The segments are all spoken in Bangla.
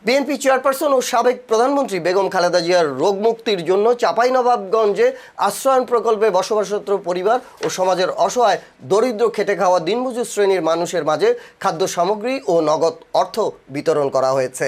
বিএনপি চেয়ারপারসন ও সাবেক প্রধানমন্ত্রী বেগম খালেদা জিয়ার রোগ মুক্তির জন্য চাঁপাইনবাবগঞ্জে আশ্রয়ণ প্রকল্পে বসবাসরত পরিবার ও সমাজের অসহায় দরিদ্র খেটে খাওয়া দিনমজুর শ্রেণীর মানুষের মাঝে খাদ্য সামগ্রী ও নগদ অর্থ বিতরণ করা হয়েছে।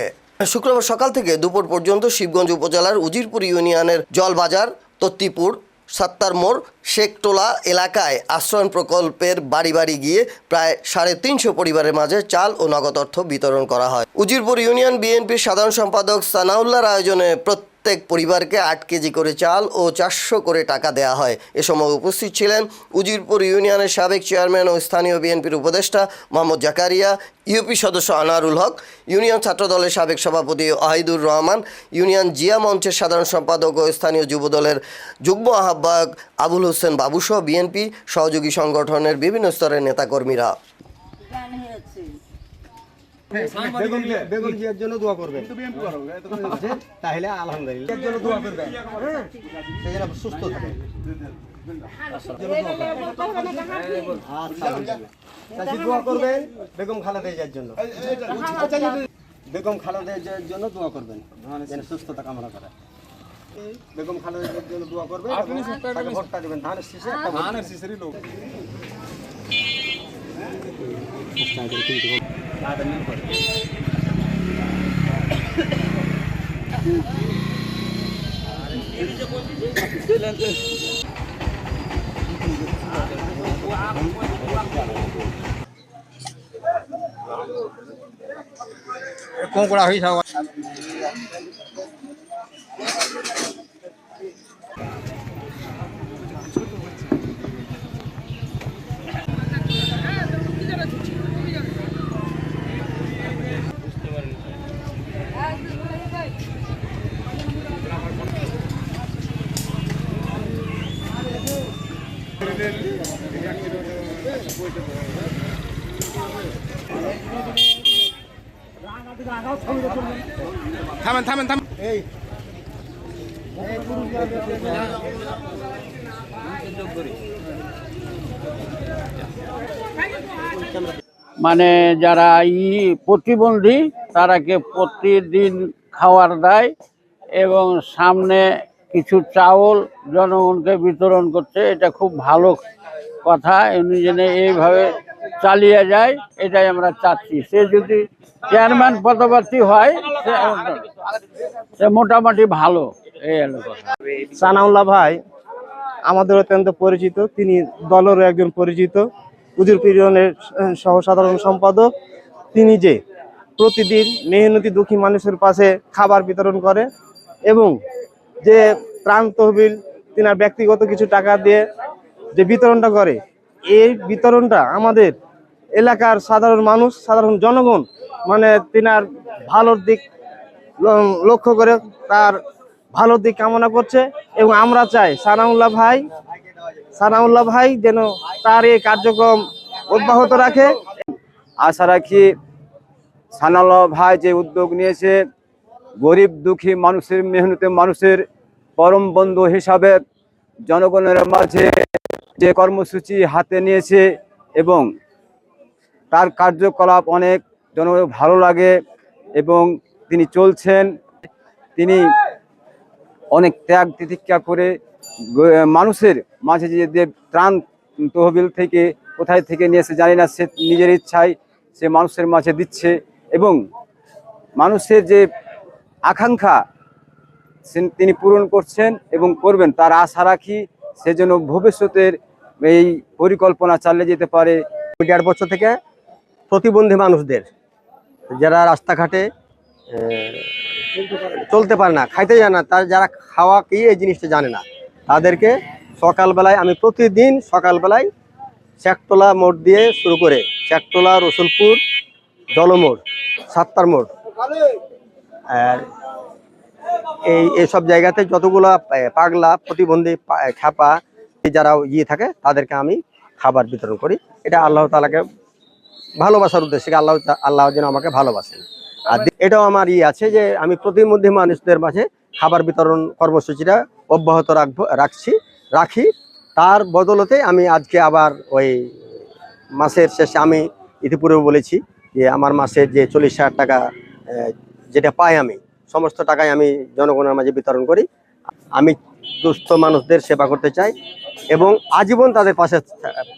শুক্রবার সকাল থেকে দুপুর পর্যন্ত শিবগঞ্জ উপজেলার উজিরপুর ইউনিয়নের জলবাজার, তত্তিপুর, সাত্তার মোড়, শেখটোলা এলাকায় আশ্রয়ণ প্রকল্পের বাড়ি বাড়ি গিয়ে প্রায় 350 পরিবারের মাঝে চাল ও নগদ অর্থ বিতরণ করা হয়। উজিরপুর ইউনিয়ন বিএনপির সাধারণ সম্পাদক সানাউল্লাহর আয়োজনে প্রত্যেক পরিবারকে 8 কেজি করে চাল ও 400 করে টাকা দেওয়া হয়। এ সময় উপস্থিত ছিলেন উজিরপুর ইউনিয়নের সাবেক চেয়ারম্যান ও স্থানীয় বিএনপির উপদেষ্টা মোহাম্মদ জাকারিয়া, ইউপি সদস্য আনোয়ারুল হক, ইউনিয়ন ছাত্রদলের সাবেক সভাপতি ওয়াহিদুর রহমান, ইউনিয়ন জিয়া মঞ্চের সাধারণ সম্পাদক ও স্থানীয় যুবদলের যুগ্ম আহ্বায়ক আবুল হোসেন বাবুসহ বিএনপি সহযোগী সংগঠনের বিভিন্ন স্তরের নেতাকর্মীরা। বেগম জিয়ার জন্য দোয়া করবেন, তাহলে আলহামদুলিল্লাহ এর জন্য দোয়া করবেন, সে যেন সুস্থ থাকে। আচ্ছা, দোয়া করবেন বেগম খালেদা জিয়ার জন্য, বেগম খালেদা জিয়ার জন্য দোয়া করবেন, যেন সুস্থতা কামনা করে। বেগম খালেদা জিয়ার জন্য দোয়া করবেন, তাকে ভোটটা দেবেন। ধানের শীষে ধানের শীষেরই লোক কম করা হয়েছে। থামেন থামেন থামেন। মানে যারা প্রতিবন্ধী তারাকে প্রতিদিন খাওয়ার দেয় এবং সামনে কিছু চাউল জনগণকে বিতরণ করছে। এটা খুব ভালো কথা, এমনি যেন এইভাবে চালিয়ে যায় এটাই আমরা চাচ্ছি। সে যদি চেয়ারম্যান পদপ্রার্থী হয় সে মোটামুটি ভালো, এই হলো কথা। সানাউল্লাহ ভাই আমাদের অত্যন্ত পরিচিত, তিনি দলেরও একজন পরিচিত উজিরপুর ইউনিয়নের সহ সাধারণ সম্পাদক। তিনি যে প্রতিদিন মেহনতি দুঃখী মানুষের পাশে খাবার বিতরণ করে এবং যে ত্রাণ তহবিল তিনার ব্যক্তিগত কিছু টাকা দিয়ে যে বিতরণটা করে, এই বিতরণটা আমাদের এলাকার সাধারণ মানুষ, সাধারণ জনগণ মানে তিনার ভালোর দিক লক্ষ্য করে তার ভালোর দিক কামনা করছে এবং আমরা চাই সানাউল্লাহ ভাই যেন তার এই কার্যক্রম অব্যাহত রাখে। আশা রাখি সানাউল্লাহ ভাই যে উদ্যোগ নিয়েছে গরিব দুঃখী মানুষের, মেহনতি মানুষের পরম বন্ধু হিসাবে জনগণের মাঝে যে কর্মসূচি হাতে নিয়েছে এবং তার কার্যকলাপ অনেক জনগণের ভালো লাগে এবং তিনি চলছেন। তিনি অনেক ত্যাগ তিতিক্ষা করে মানুষের মাঝে যে ত্রাণ তহবিল থেকে কোথায় থেকে নিয়েছে জানি না, সে নিজের ইচ্ছায় সে মানুষের মাঝে দিচ্ছে এবং মানুষের যে আকাঙ্ক্ষা তিনি পূরণ করছেন এবং করবেন, তার আশা রাখি সেজন্য ভবিষ্যতের এই পরিকল্পনা চালিয়ে যেতে পারে। 1.5 বছর থেকে প্রতিবন্ধী মানুষদের যারা রাস্তাঘাটে চলতে পারে না, খাইতে জানে না, তার যারা খাওয়া কি এই জিনিসটা জানে না, তাদেরকে সকালবেলায় আমি প্রতিদিন সকালবেলায় শেখটোলা মোড় দিয়ে শুরু করে শেখটোলা, রসুলপুর, জলমোড়, সাত্তার মোড়, আর এইসব জায়গাতে যতগুলো পাগলা প্রতিবন্ধী খ্যাপা যারা থাকে তাদেরকে আমি খাবার বিতরণ করি। এটা আল্লাহ তাআলাকে ভালোবাসার উদ্দেশ্যে, আল্লাহ যেন আমাকে ভালোবাসেন। আর এটাও আমার আছে যে আমি প্রতিবন্ধী মানুষদের মাঝে খাবার বিতরণ কর্মসূচিটা অব্যাহত রাখি। তার বদলতে আমি আজকে আবার ওই মাসের শেষে আমি ইতিপূর্বে বলেছি যে আমার মাসের যে 40,000 টাকা যেটা পাই আমি সমস্ত টাকাই আমি জনগণের মাঝে বিতরণ করি। আমি দুস্থ মানুষদের সেবা করতে চাই এবং আজীবন তাদের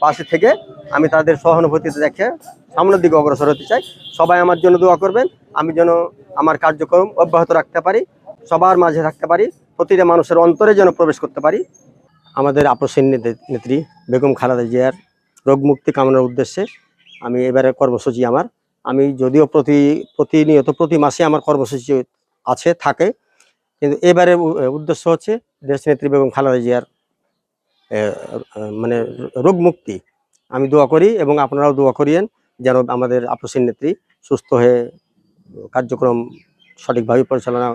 পাশে থেকে আমি তাদের সহানুভূতিতে দেখে সামনের দিকে অগ্রসর হতে চাই। সবাই আমার জন্য দোয়া করবেন, আমি যেন আমার কার্যক্রম অব্যাহত রাখতে পারি, সবার মাঝে থাকতে পারি, প্রতিটা মানুষের অন্তরে যেন প্রবেশ করতে পারি। আমাদের আপসীন নেত্রী বেগম খালেদা জিয়ার রোগ মুক্তি কামনার উদ্দেশ্যে আমি এবারে কর্মসূচি আমি যদিও প্রতিনিয়ত প্রতি মাসে আমার কর্মসূচি থাকে, কিন্তু এবারে উদ্দেশ্য হচ্ছে দেশনেত্রী বেগম খালেদা জিয়ার মানে রোগ মুক্তি। আমি দোয়া করি এবং আপনারাও দোয়া করিয়েন যেন আমাদের আপসীন নেত্রী সুস্থ হয়ে কার্যক্রম সঠিকভাবে পরিচালনা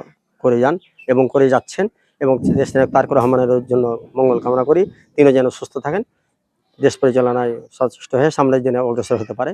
করে যান এবং করে যাচ্ছেন, এবং দেশনায়ক তারেক রহমানের জন্য মঙ্গল কামনা করি, তিনি যেন সুস্থ থাকেন, দেশ পরিচালনায় সচেষ্ট হয়ে সামনের দিনে অগ্রসর হতে পারে।